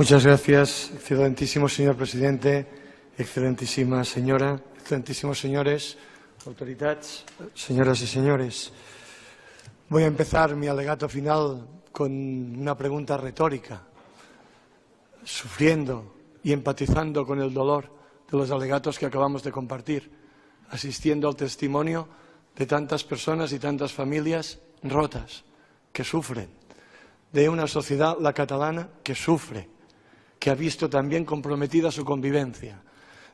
Muchas gracias, excelentísimo señor presidente, excelentísima señora, excelentísimos señores, autoridades, señoras y señores. Voy a empezar mi alegato final con una pregunta retórica, sufriendo y empatizando con el dolor de los alegatos que acabamos de compartir, asistiendo al testimonio de tantas personas y tantas familias rotas, que sufren, de una sociedad, la catalana, que sufre, que ha visto también comprometida su convivencia,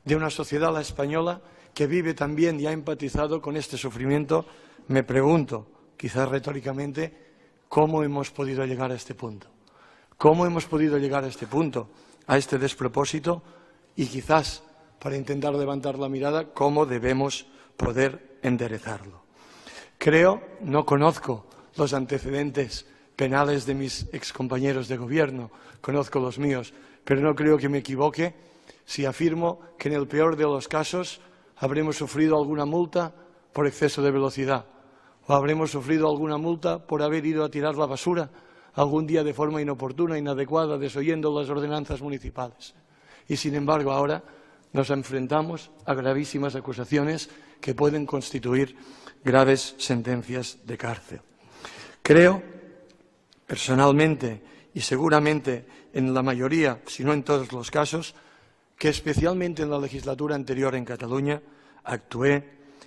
de una sociedad, la española, que vive también y ha empatizado con este sufrimiento. Me pregunto, quizás retóricamente, ¿cómo hemos podido llegar a este punto? ¿Cómo hemos podido llegar a este punto, a este despropósito? Y quizás, para intentar levantar la mirada, ¿cómo debemos poder enderezarlo? Creo, no conozco los antecedentes penales de mis excompañeros de gobierno, conozco los míos, pero no creo que me equivoque si afirmo que en el peor de los casos habremos sufrido alguna multa por exceso de velocidad o habremos sufrido alguna multa por haber ido a tirar la basura algún día de forma inoportuna, inadecuada, desoyendo las ordenanzas municipales. Y sin embargo ahora nos enfrentamos a gravísimas acusaciones que pueden constituir graves sentencias de cárcel. Creo, personalmente y seguramente en la mayoría, si no en todos los casos, que especialmente en la legislatura anterior en Cataluña actué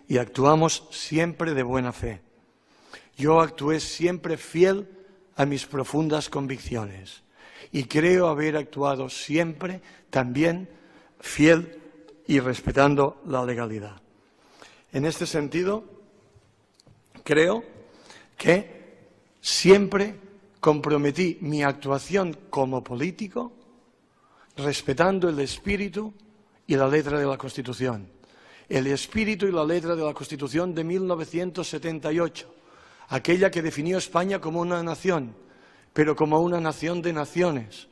y actuamos siempre de buena fe. Yo actué siempre fiel a mis profundas convicciones y creo haber actuado siempre también fiel y respetando la legalidad. En este sentido, creo que siempre comprometí mi actuación como político respetando el espíritu y la letra de la Constitución. El espíritu y la letra de la Constitución de 1978, aquella que definió España como una nación, pero como una nación de naciones,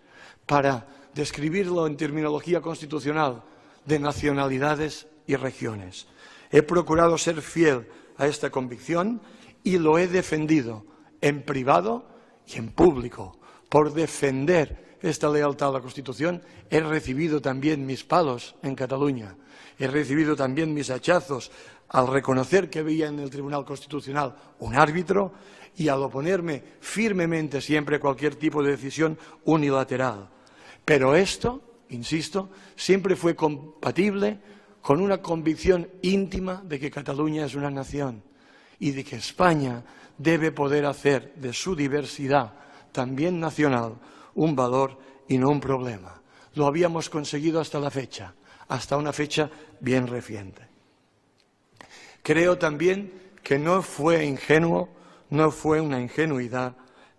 para describirlo en terminología constitucional, de nacionalidades y regiones. He procurado ser fiel a esta convicción y lo he defendido en privado y en público. Por defender esta lealtad a la Constitución he recibido también mis palos en Cataluña, he recibido también mis hachazos al reconocer que veía en el Tribunal Constitucional un árbitro y al oponerme firmemente siempre a cualquier tipo de decisión unilateral. Pero esto, insisto, siempre fue compatible con una convicción íntima de que Cataluña es una nación y de que España debe poder hacer de su diversidad, también nacional, un valor y no un problema. Lo habíamos conseguido hasta la fecha, hasta una fecha bien reciente. Creo también que no fue ingenuo, no fue una ingenuidad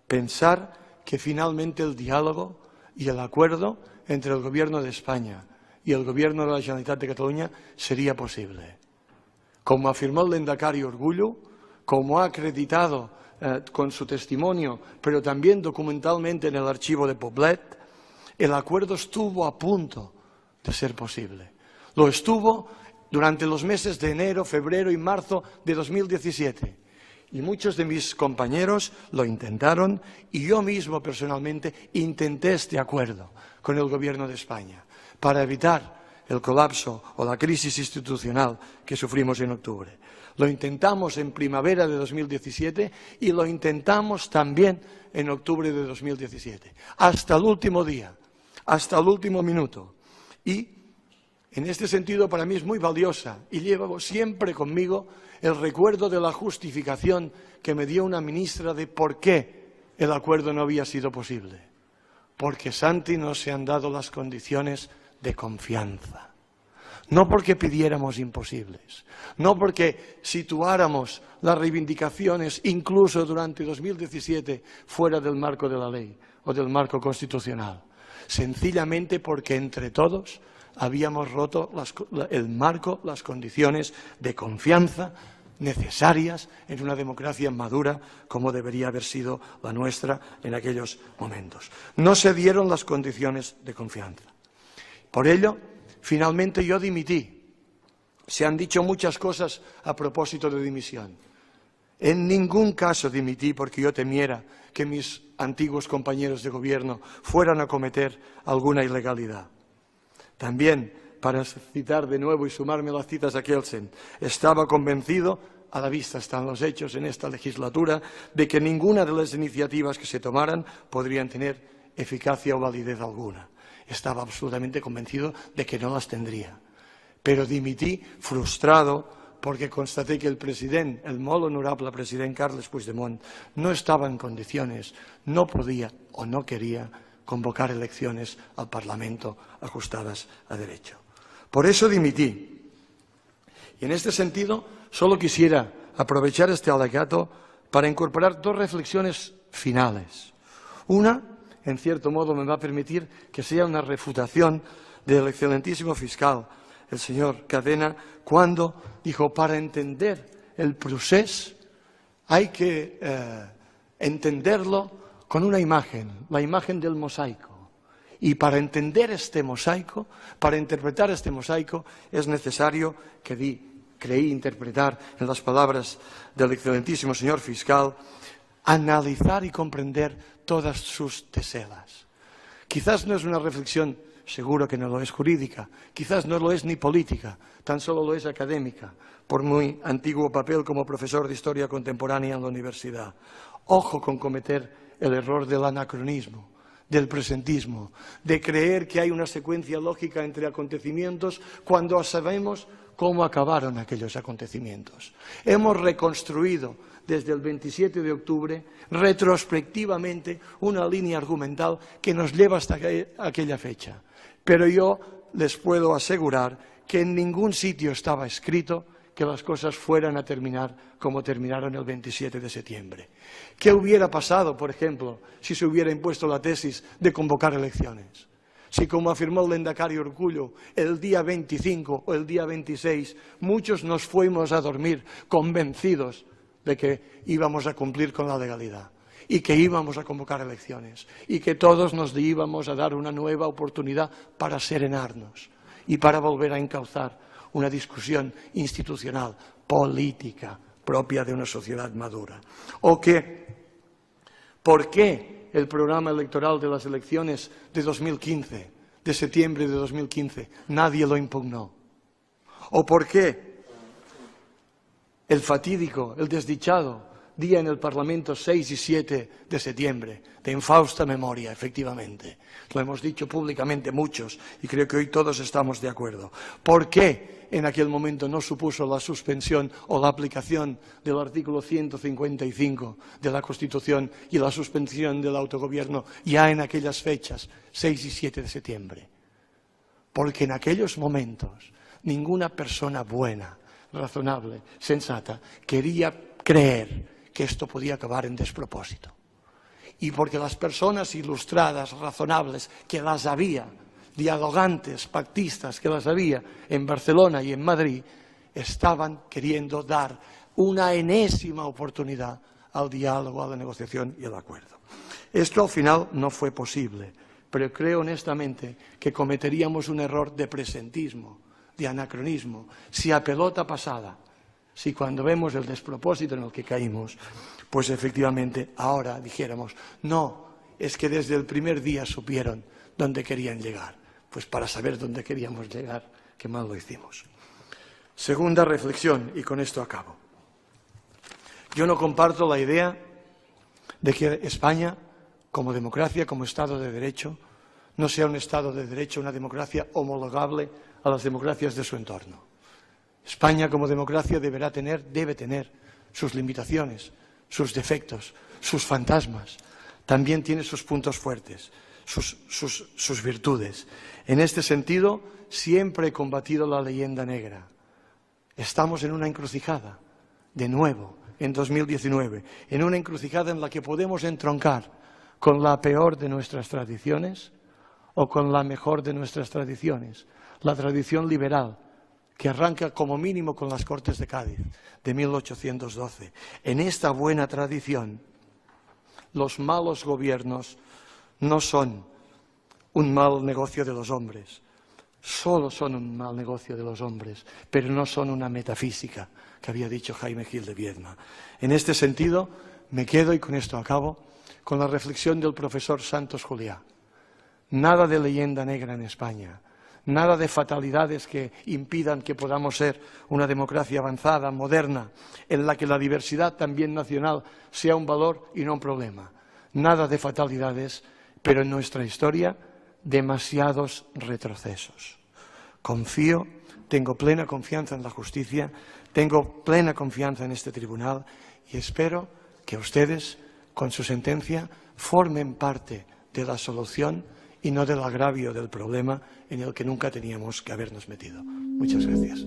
pensar que finalmente el diálogo y el acuerdo entre el Gobierno de España y el Gobierno de la Generalitat de Cataluña sería posible. Como afirmó el Lehendakari Orgullo, como ha acreditado con su testimonio, pero también documentalmente en el archivo de Poblet, el acuerdo estuvo a punto de ser posible. Lo estuvo durante los meses de enero, febrero y marzo de 2017. Y muchos de mis compañeros lo intentaron y yo mismo personalmente intenté este acuerdo con el Gobierno de España para evitar el colapso o la crisis institucional que sufrimos en octubre. Lo intentamos en primavera de 2017 y lo intentamos también en octubre de 2017, hasta el último día, hasta el último minuto. Y en este sentido para mí es muy valiosa y llevo siempre conmigo el recuerdo de la justificación que me dio una ministra de por qué el acuerdo no había sido posible. Porque, Santi, no se han dado las condiciones de confianza. No porque pidiéramos imposibles, no porque situáramos las reivindicaciones incluso durante 2017 fuera del marco de la ley o del marco constitucional. Sencillamente porque entre todos habíamos roto el marco, las condiciones de confianza necesarias en una democracia madura como debería haber sido la nuestra en aquellos momentos. No se dieron las condiciones de confianza. Por ello, finalmente yo dimití. Se han dicho muchas cosas a propósito de dimisión. En ningún caso dimití porque yo temiera que mis antiguos compañeros de gobierno fueran a cometer alguna ilegalidad. También, para citar de nuevo y sumarme a las citas de Kelsen, estaba convencido, a la vista están los hechos en esta legislatura, de que ninguna de las iniciativas que se tomaran podrían tener eficacia o validez alguna. Estaba absolutamente convencido de que no las tendría. Pero dimití frustrado porque constaté que el presidente, el molt honorable president Carles Puigdemont, no estaba en condiciones, no podía o no quería convocar elecciones al Parlamento ajustadas a derecho. Por eso dimití. Y en este sentido, solo quisiera aprovechar este alegato para incorporar dos reflexiones finales. Una, en cierto modo, me va a permitir que sea una refutación del excelentísimo fiscal, el señor Cadena, cuando dijo, para entender el procés hay que entenderlo con una imagen, la imagen del mosaico. Y para entender este mosaico, para interpretar este mosaico, es necesario creí interpretar en las palabras del excelentísimo señor fiscal, analizar y comprender todas sus teselas. Quizás no es una reflexión, seguro que no lo es jurídica, quizás no lo es ni política, tan solo lo es académica, por muy antiguo papel como profesor de Historia Contemporánea en la universidad. Ojo con cometer el error del anacronismo, del presentismo, de creer que hay una secuencia lógica entre acontecimientos cuando sabemos cómo acabaron aquellos acontecimientos. Hemos reconstruido desde el 27 de octubre, retrospectivamente, una línea argumental que nos lleva hasta aquella fecha. Pero yo les puedo asegurar que en ningún sitio estaba escrito que las cosas fueran a terminar como terminaron el 27 de septiembre. ¿Qué hubiera pasado, por ejemplo, si se hubiera impuesto la tesis de convocar elecciones? Si, como afirmó el lehendakari Urkullu, el día 25 o el día 26, muchos nos fuimos a dormir convencidos de que íbamos a cumplir con la legalidad y que íbamos a convocar elecciones y que todos nos íbamos a dar una nueva oportunidad para serenarnos y para volver a encauzar una discusión institucional, política, propia de una sociedad madura. O que, ¿por qué el programa electoral de las elecciones de 2015, de septiembre de 2015, nadie lo impugnó? ¿O por qué el fatídico, el desdichado día en el Parlamento 6 y 7 de septiembre, de infausta memoria, efectivamente? Lo hemos dicho públicamente muchos y creo que hoy todos estamos de acuerdo. ¿Por qué en aquel momento no supuso la suspensión o la aplicación del artículo 155 de la Constitución y la suspensión del autogobierno ya en aquellas fechas, 6 y 7 de septiembre? Porque en aquellos momentos ninguna persona buena, razonable, sensata, quería creer que esto podía acabar en despropósito. Y porque las personas ilustradas, razonables, que las había, dialogantes, pactistas, que las había en Barcelona y en Madrid, estaban queriendo dar una enésima oportunidad al diálogo, a la negociación y al acuerdo. Esto al final no fue posible, pero creo honestamente que cometeríamos un error de presentismo, de anacronismo, si a pelota pasada, si cuando vemos el despropósito en el que caímos, pues efectivamente ahora dijéramos, no, es que desde el primer día supieron dónde querían llegar. Pues para saber dónde queríamos llegar, qué mal lo hicimos. Segunda reflexión, y con esto acabo. Yo no comparto la idea de que España, como democracia, como Estado de Derecho, no sea un Estado de Derecho, una democracia homologable a las democracias de su entorno. España como democracia debe tener sus limitaciones, sus defectos, sus fantasmas. También tiene sus puntos fuertes, sus virtudes. En este sentido, siempre he combatido la leyenda negra. Estamos en una encrucijada, de nuevo, en 2019, en una encrucijada en la que podemos entroncar con la peor de nuestras tradiciones o con la mejor de nuestras tradiciones, la tradición liberal, que arranca como mínimo con las Cortes de Cádiz, de 1812. En esta buena tradición, los malos gobiernos no son un mal negocio de los hombres, solo son un mal negocio de los hombres, pero no son una metafísica, que había dicho Jaime Gil de Viedma. En este sentido, me quedo, y con esto acabo, con la reflexión del profesor Santos Juliá. Nada de leyenda negra en España, nada de fatalidades que impidan que podamos ser una democracia avanzada, moderna, en la que la diversidad también nacional sea un valor y no un problema. Nada de fatalidades, pero en nuestra historia demasiados retrocesos. Confío, tengo plena confianza en la justicia, tengo plena confianza en este tribunal y espero que ustedes, con su sentencia, formen parte de la solución y no del agravio del problema en el que nunca teníamos que habernos metido. Muchas gracias.